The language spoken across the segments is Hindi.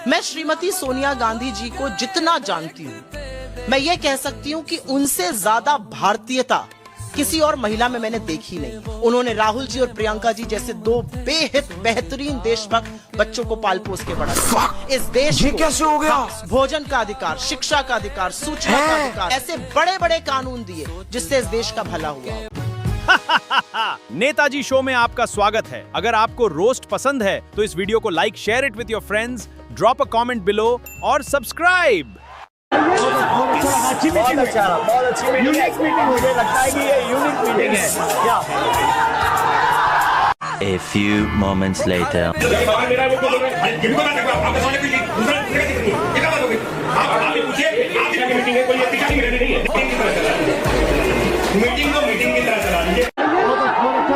मैं श्रीमती सोनिया गांधी जी को जितना जानती हूँ, मैं ये कह सकती हूँ कि उनसे ज्यादा भारतीयता किसी और महिला में मैंने देखी नहीं। उन्होंने राहुल जी और प्रियंका जी जैसे दो बेहद बेहतरीन देशभक्त बच्चों को पाल पोस के बढ़ा दिया। इस देश ये कैसे हो गया? भोजन का अधिकार, शिक्षा का अधिकार, सूचना का अधिकार, ऐसे बड़े बड़े कानून दिए जिससे इस देश का भला हुआ। नेताजी शो में आपका स्वागत है। अगर आपको रोस्ट पसंद है तो इस वीडियो को like, share it with your friends, drop a comment below और सब्सक्राइब। बहुत अच्छी मीटिंग यूनिक मीटिंग, मुझे लगता है कि ये यूनिक मीटिंग है क्या? A few moments later.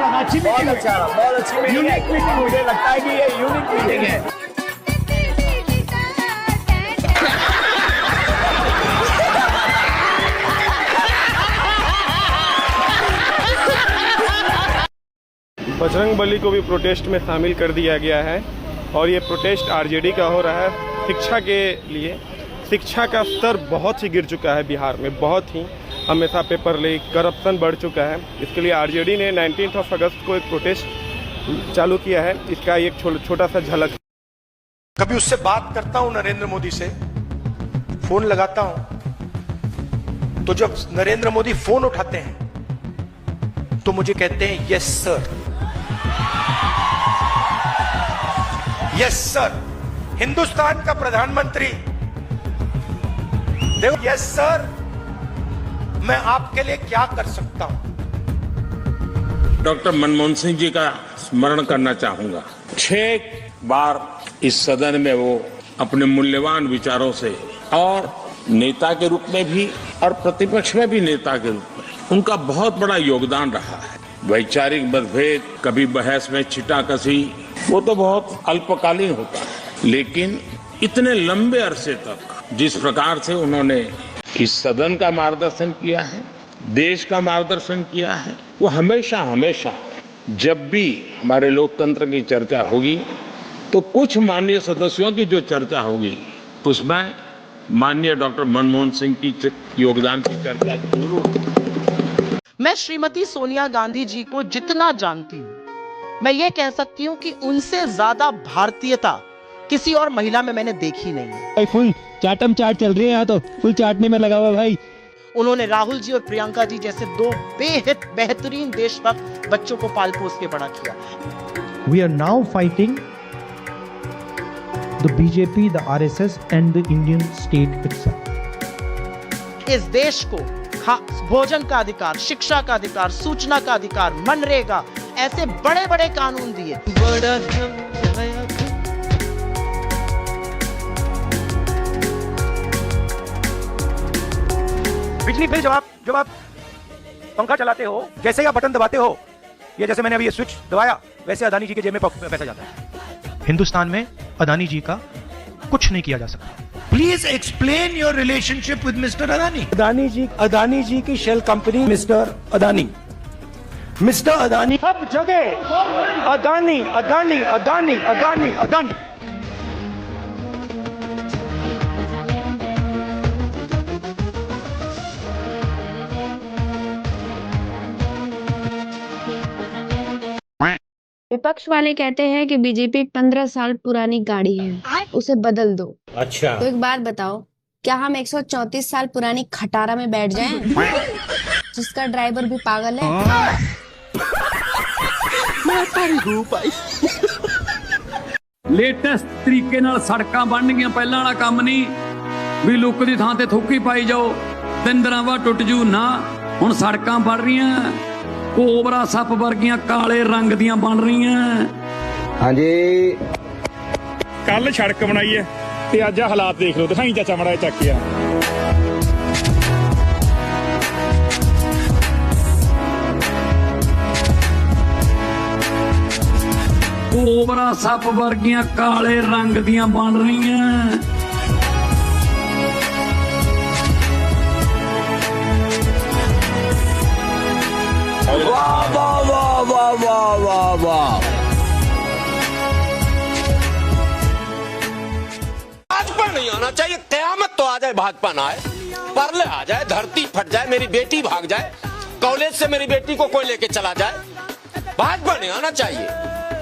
बहुत अच्छी मीटिंग, यूनिक मीटिंग, मुझे लगता है कि ये यूनिक मीटिंग है। बजरंगबली को भी प्रोटेस्ट में शामिल कर दिया गया है और ये प्रोटेस्ट आरजेडी का हो रहा है शिक्षा के लिए। शिक्षा का स्तर बहुत ही गिर चुका है बिहार में, बहुत ही। हमेशा पेपर लीक, करप्शन बढ़ चुका है। इसके लिए आरजेडी ने 19 अगस्त को एक प्रोटेस्ट चालू किया है। इसका एक छोटा सा झलक। कभी उससे बात करता हूं नरेंद्र मोदी से, फोन लगाता हूं, तो जब नरेंद्र मोदी फोन उठाते हैं तो मुझे कहते हैं yes sir, yes sir. Hindustan का प्रधानमंत्री, देखो यस सर, मैं आपके लिए क्या कर सकता हूं। डॉक्टर मनमोहन सिंह जी का स्मरण करना चाहूंगा। 6 बार इस सदन में वो अपने मूल्यवान विचारों से, और नेता के रूप में भी और प्रतिपक्ष में भी नेता के रूप में उनका बहुत बड़ा योगदान रहा है। वैचारिक मतभेद, कभी बहस में छिटाकशी, वो तो बहुत अल्पकालीन होता है, लेकिन इतने लंबे अरसे तक जिस प्रकार से उन्होंने इस सदन का मार्गदर्शन किया है, देश का मार्गदर्शन किया है, वो हमेशा हमेशा जब भी हमारे लोकतंत्र की चर्चा होगी तो कुछ माननीय सदस्यों की जो चर्चा होगी उसमें माननीय डॉक्टर मनमोहन सिंह की योगदान की चर्चा जरूर। मैं श्रीमती सोनिया गांधी जी को जितना जानती हूँ, मैं ये कह सकती हूँ कि उनसे ज्यादा भारतीयता किसी और महिला में मैंने देखी नहीं है। फुल चाटम चाट चल रही है यहाँ, तो फुल चाटने में लगा हुआ भाई। उन्होंने राहुल जी और प्रियंका जी जैसे दो बेहद बेहतरीन देशभक्त बच्चों को पाल पोस के बड़ा किया। We are now fighting the BJP, the RSS and the Indian state itself. इस देश को भोजन का अधिकार, शिक्षा का अधिकार, सूचना का अधिकार, मनरेगा, ऐसे बड़े बड़े कानून दिए। बिजली बिल जब आप पंखा चलाते हो, जैसे ही आप बटन दबाते हो, ये जैसे मैंने अभी ये स्विच दबाया, वैसे अदानी जी के जेब में पैसा जाता है। हिंदुस्तान में अदानी जी का कुछ नहीं किया जा सकता। Please explain your relationship with mister Adani. Adani ji की शेल कंपनी मिस्टर अदानी सब जगह अदानी अदानी अदानी अदानी अदानी। विपक्ष वाले कहते हैं कि बीजेपी 15 साल पुरानी गाड़ी है, उसे बदल दो। अच्छा, तो एक बात बताओ, क्या हम 134 साल पुरानी खटारा में बैठ जाएं, जिसका ड्राइवर भी पागल है? लेटेस्ट तरीके नाल सड़कां बन गईਆਂ, ਪਹਿਲਾਂ ਵਾਲਾ ਕੰਮ ਨਹੀਂ ਵੀ ਲੁੱਕ ਦੀ ਥਾਂ ਤੇ ਥੁੱਕੀ ਪਾਈ ਜਾਓ, 3 ਦਿਨਾਂ ਬਾਅਦ ਟੁੱਟ ਜੂ ਨਾ। ਹੁਣ ਸੜਕਾਂ ਬਣ ਰਹੀਆਂ, ਕੋਬਰਾ ਸੱਪ ਵਰਗੀਆਂ ਕਾਲੇ ਰੰਗ ਦੀਆਂ ਬਣ ਰਹੀਆਂ। ਹਾਂਜੀ, ਕੱਲ ਸੜਕ ਬਣਾਈ ਹੈ ਤੇ ਅੱਜ ਹਾਲਾਤ ਦੇਖ ਲਓ। ਦਿਖਾਈ ਚਾਚਾ ਮੜਾ ਚੱਕ ਕੇ। ਕੋਬਰਾ ਸੱਪ ਵਰਗੀਆਂ ਕਾਲੇ ਰੰਗ ਦੀਆਂ ਬਣ ਰਹੀਆਂ। वाह वाह वाह वाह वाह वाह वाह। आना चाहिए। कयामत तो आ जाए, भाजपा ना आए, परले आ जाए, धरती फट जाए, मेरी बेटी भाग जाए, कॉलेज से मेरी बेटी को कोई लेके चला जाए, भाजपा नहीं आना चाहिए।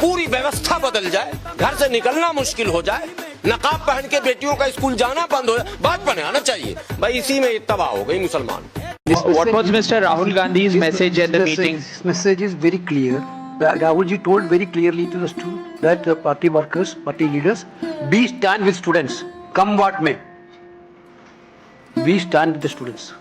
पूरी व्यवस्था बदल जाए, घर से निकलना मुश्किल हो जाए, नकाब पहन के बेटियों का स्कूल जाना बंद हो जाए, भाजपा नहीं आना चाहिए। भाई इसी में तबाह हो गई मुसलमान। What was Mr. Rahul Gandhi's message at the meeting? His message is very clear. Rahul ji told very clearly to the students that the party workers, party leaders, we stand with students. Come what may, we stand with the students.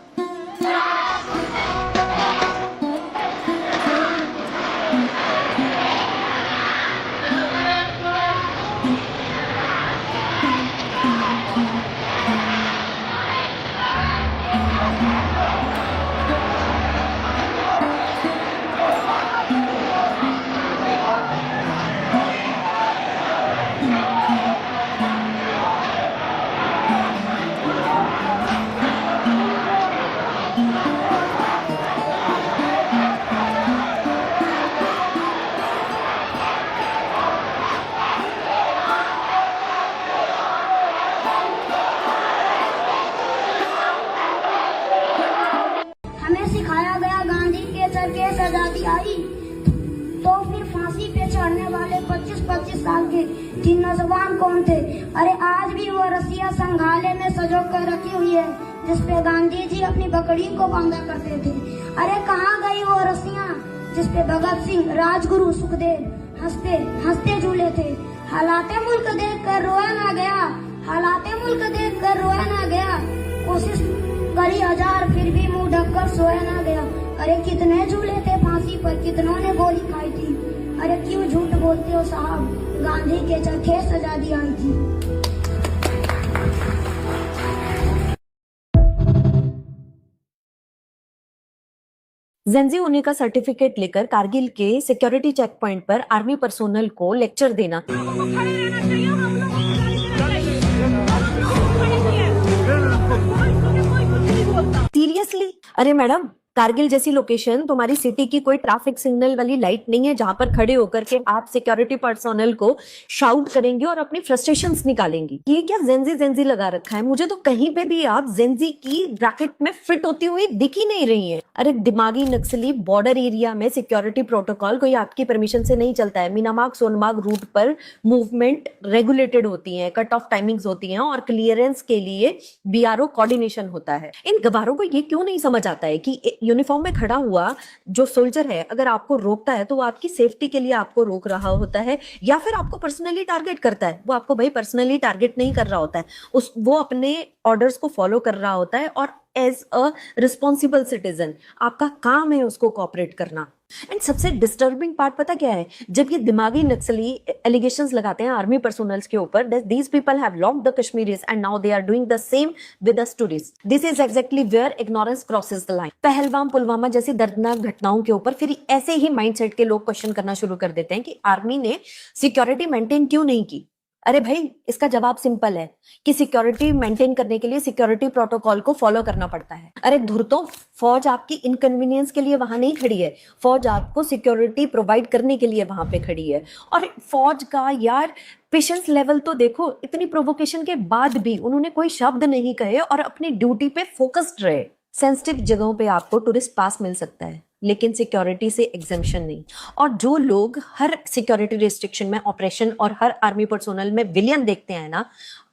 हमें सिखाया गया गांधी के चरखे आजादी आई, तो फिर फांसी पे चढ़ने वाले 25-25 साल के 3 नौजवान कौन थे? अरे आज भी वो रस्सियां संग्रहालय में सजो कर रखी हुई है जिसपे गांधी जी अपनी बकरी को बांधा करते थे। अरे कहाँ गई वो रस्सियां जिसपे भगत सिंह, राजगुरु, सुखदेव हंसते हंसते झूले थे? हालाते मुल्क देख कर रोया ना गया, हालाते मुल्क देख कर रोया ना गया, कोशिश करी हजार फिर भी मुंह ढककर सोया ना गया। अरे कितने झूले थे फांसी पर, कितनों ने गोली खाई थी। अरे क्यों झूठ बोलते हो साहब, गांधी के चरखे आजादी आई थी। जेंजी होने का सर्टिफिकेट लेकर कारगिल के सिक्योरिटी चेक पॉइंट पर आर्मी पर्सोनल को लेक्चर देना। सीरियसली? अरे मैडम, कारगिल जैसी लोकेशन, तुम्हारी सिटी की कोई ट्रैफिक सिग्नल वाली लाइट नहीं है जहां पर खड़े होकर के आप सिक्योरिटी पर्सोनल को शाउट करेंगे और अपनी फ्रस्ट्रेशंस निकालेंगे। ये क्या जेंजी लगा रखा है? मुझे तो कहीं पे भी आप जेंजी की ब्रैकेट में फिट होती हुई दिख ही नहीं रही है। अरे दिमागी नक्सली, बॉर्डर एरिया में सिक्योरिटी प्रोटोकॉल कोई आपकी परमिशन से नहीं चलता है। मीनामाग सोनमार्ग रूट पर मूवमेंट रेगुलेटेड होती है, कट ऑफ टाइमिंग्स होती हैं और क्लियरेंस के लिए बीआरओ कोऑर्डिनेशन होता है। इन गवारों को ये क्यों नहीं समझ आता है कि यूनिफॉर्म में खड़ा हुआ जो सोल्जर है अगर आपको रोकता है तो वो आपकी सेफ्टी के लिए आपको रोक रहा होता है या फिर आपको पर्सनली टारगेट करता है। वो आपको भाई पर्सनली टारगेट नहीं कर रहा होता है, वो अपने ऑर्डर्स को फॉलो कर रहा होता है और एज अ रिस्पॉन्सिबल सिटीजन आपका काम है उसको कोऑपरेट करना। एंड सबसे डिस्टर्बिंग पार्ट पता क्या है? जब ये दिमागी नक्सली एलिगेशंस लगाते हैं आर्मी पर्सोनल्स के ऊपर, these people have locked the Kashmiris and now they are doing the same with us tourist. This is exactly where ignorance crosses the line. Pahalgam, Pulwama जैसी दर्दनाक घटनाओं के ऊपर फिर ऐसे ही माइंडसेट के लोग क्वेश्चन करना शुरू कर देते हैं कि आर्मी ने सिक्योरिटी मेंटेन क्यों नहीं की। अरे भाई, इसका जवाब सिंपल है कि सिक्योरिटी मेंटेन करने के लिए सिक्योरिटी प्रोटोकॉल को फॉलो करना पड़ता है। अरे धुरतो, फौज आपकी इनकन्वीनियंस के लिए वहां नहीं खड़ी है, फौज आपको सिक्योरिटी प्रोवाइड करने के लिए वहां पे खड़ी है। और फौज का यार पेशेंस लेवल तो देखो, इतनी प्रोवोकेशन के बाद भी उन्होंने कोई शब्द नहीं कहे और अपनी ड्यूटी पे फोकस्ड रहे। सेंसिटिव जगहों पे आपको टूरिस्ट पास मिल सकता है लेकिन सिक्योरिटी से एग्जेम्पशन नहीं। और जो लोग हर सिक्योरिटी रिस्ट्रिक्शन में ऑपरेशन और हर आर्मी पर्सोनल में विलियन देखते हैं ना,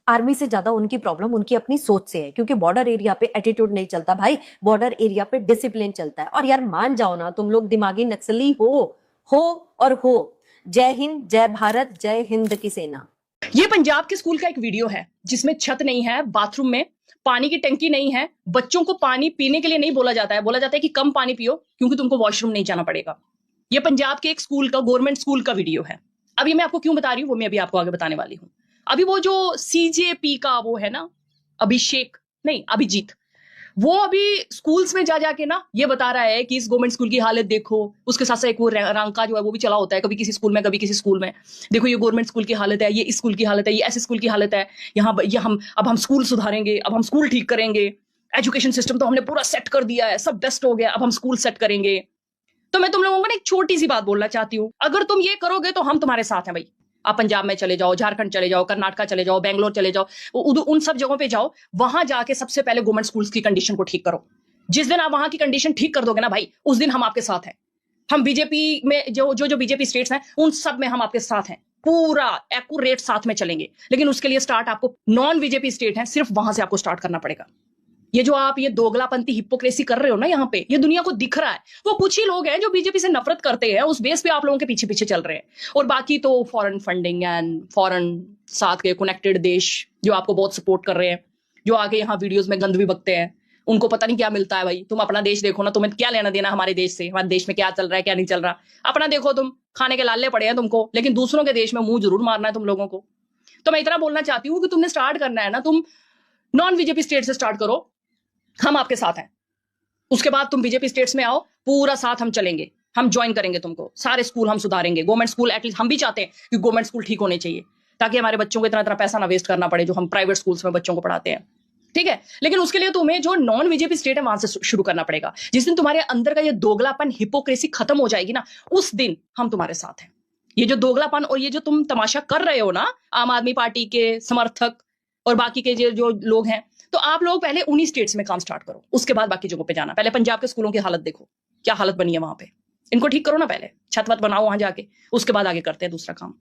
आर्मी से ज्यादा उनकी प्रॉब्लम उनकी अपनी सोच से है। क्योंकि बॉर्डर एरिया पे एटीट्यूड नहीं चलता भाई, बॉर्डर एरिया पे डिसिप्लिन चलता है। और यार मान जाओ ना, तुम लोग दिमागी नक्सली हो। जय हिंद, जय भारत, जय हिंद की सेना। ये पंजाब के स्कूल का एक वीडियो है जिसमें छत नहीं है, बाथरूम में पानी की टंकी नहीं है, बच्चों को पानी पीने के लिए नहीं बोला जाता है कि कम पानी पियो क्योंकि तुमको वॉशरूम नहीं जाना पड़ेगा। ये पंजाब के एक स्कूल का, गवर्नमेंट स्कूल का वीडियो है। अब ये मैं आपको क्यों बता रही हूँ वो मैं अभी आपको आगे बताने वाली हूँ। अभी वो जो सीजेपी का वो है ना, अभिजीत, वो अभी स्कूल्स में जा जाके ना ये बता रहा है कि इस गवर्नमेंट स्कूल की हालत देखो। उसके साथ साथ एक वो रंका जो है वो भी चला होता है, कभी किसी स्कूल में कभी किसी स्कूल में। देखो ये गवर्नमेंट स्कूल की हालत है, ये इस स्कूल की हालत है, ये ऐसे स्कूल की हालत है। अब हम स्कूल सुधारेंगे, अब हम स्कूल ठीक करेंगे, एजुकेशन सिस्टम तो हमने पूरा सेट कर दिया है, सब बेस्ट हो गया, अब हम स्कूल सेट करेंगे। तो मैं तुम लोगों को ना एक छोटी सी बात बोलना चाहती हूँ, अगर तुम ये करोगे तो हम तुम्हारे साथ हैं भाई। आप पंजाब में चले जाओ, झारखंड चले जाओ, कर्नाटका चले जाओ, बेंगलोर चले जाओ, उन सब जगहों पे जाओ, वहां जाके सबसे पहले गवर्नमेंट स्कूल्स की कंडीशन को ठीक करो। जिस दिन आप वहां की कंडीशन ठीक कर दोगे ना भाई, उस दिन हम आपके साथ हैं। हम बीजेपी में जो बीजेपी स्टेट्स हैं, उन सब में हम आपके साथ हैं, पूरा एक्यूरेट साथ में चलेंगे। लेकिन उसके लिए स्टार्ट आपको नॉन बीजेपी स्टेट है, सिर्फ वहां से आपको स्टार्ट करना पड़ेगा। ये जो आप ये दोगलापंथी हिपोक्रेसी कर रहे हो ना यहाँ पे, ये दुनिया को दिख रहा है। वो कुछ ही लोग हैं जो बीजेपी से नफरत करते हैं, उस बेस पे आप लोगों के पीछे पीछे चल रहे हैं। और बाकी तो फॉरेन फंडिंग एंड फॉरेन साथ के कनेक्टेड देश जो आपको बहुत सपोर्ट कर रहे हैं, जो आगे यहाँ वीडियोज में गंद भी बकते हैं, उनको पता नहीं क्या मिलता है। भाई तुम अपना देश देखो ना, तुम्हें क्या लेना देना हमारे देश से, हमारे देश में क्या चल रहा है क्या नहीं चल रहा। अपना देखो, तुम खाने के लाले पड़े हैं तुमको, लेकिन दूसरों के देश में मुंह जरूर मारना है तुम लोगों को। तो मैं इतना बोलना चाहती हूँ कि तुमने स्टार्ट करना है ना, तुम नॉन बीजेपी स्टेट से स्टार्ट करो, हम आपके साथ हैं। उसके बाद तुम बीजेपी स्टेट्स में आओ, पूरा साथ हम चलेंगे, हम ज्वाइन करेंगे तुमको। सारे स्कूल हम सुधारेंगे, गवर्नमेंट स्कूल एटलीस्ट हम भी चाहते हैं कि गवर्नमेंट स्कूल ठीक होने चाहिए, ताकि हमारे बच्चों को इतना इतना पैसा ना वेस्ट करना पड़े जो हम प्राइवेट स्कूल्स में बच्चों को पढ़ाते हैं, ठीक है। लेकिन उसके लिए तुम्हें जो नॉन बीजेपी स्टेट है वहां से शुरू करना पड़ेगा। जिस दिन तुम्हारे अंदर का ये दोगलापन हिपोक्रेसी खत्म हो जाएगी ना, उस दिन हम तुम्हारे साथ हैं। ये जो दोगलापन और ये जो तुम तमाशा कर रहे हो ना, आम आदमी पार्टी के समर्थक और बाकी के जो लोग हैं, तो आप लोग पहले उन्हीं स्टेट्स में काम स्टार्ट करो, उसके बाद बाकी जगहों पे जाना। पहले पंजाब के स्कूलों की हालत देखो, क्या हालत बनी है वहां पे, इनको ठीक करो ना, पहले छत वत बनाओ वहां जाके, उसके बाद आगे करते हैं दूसरा काम।